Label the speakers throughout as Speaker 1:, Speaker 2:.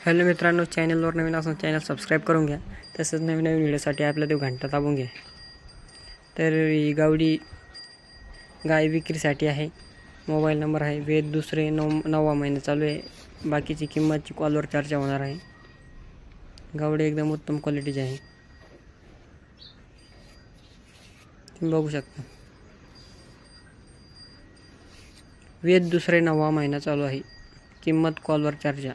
Speaker 1: Hello मित्रांनो, चॅनलवर नवीन असून चॅनल सबस्क्राईब करून घ्या. तसंच नवीन व्हिडिओसाठी आपला तो घंटा दाबून घ्या. तर ही गावडी गाय विक्रीसाठी आहे. मोबाईल नंबर आहे. वेद दुसरे 9वा महिना चालू आहे. बाकीची किंमतची कॉलवर चर्चा होणार आहे. गावडी एकदम उत्तम क्वालिटीची आहे, तुम्ही बघू शकता. वेद दुसरे 9वा महिना चालू आहे. किंमत कॉलवर चर्चा.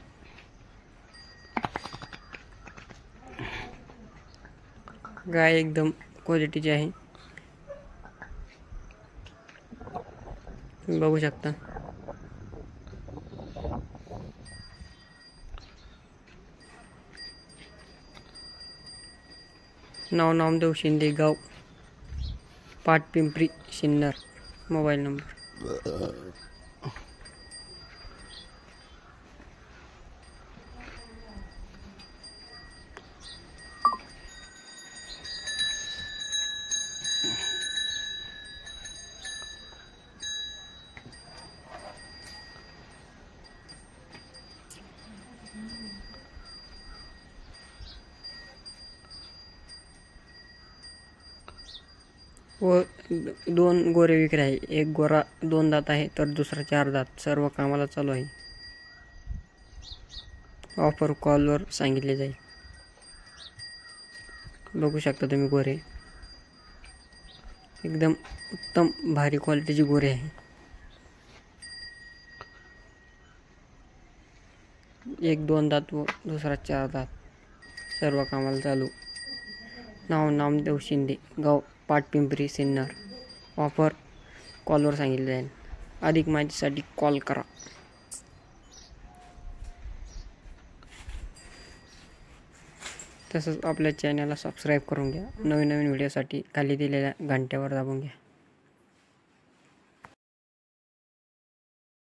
Speaker 1: गाय एकदम क्वालिटीची आहे, तुम्ही बघू शकता. नाव नामदेव शिंदे, गाव पाटपिंपरी, सिन्नर. मोबाईल नंबर व 2 गोरे विक्री आहे. एक गोरा 2 दात आहे तर दुसरा 4 दात. सर्व कामाला चालू आहे. ऑफर कॉलवर सांगितले जाईल. बघू शकता तुम्ही गोरे एकदम उत्तम भारी क्वालिटीची गोरे आहे. एक 2 दात व दुसरा 4 दात. सर्व कामाला चालू. नाव नामदेव शिंदे, गाव पाटपिंपरी, सिन्नर. ऑफर कॉलवर सांगितले जाईल. अधिक माहितीसाठी कॉल करा. तसंच आपल्या चॅनलला सबस्क्राईब करून घ्या. नवीन व्हिडिओसाठी खाली दिलेल्या घंट्यावर दाबून घ्या.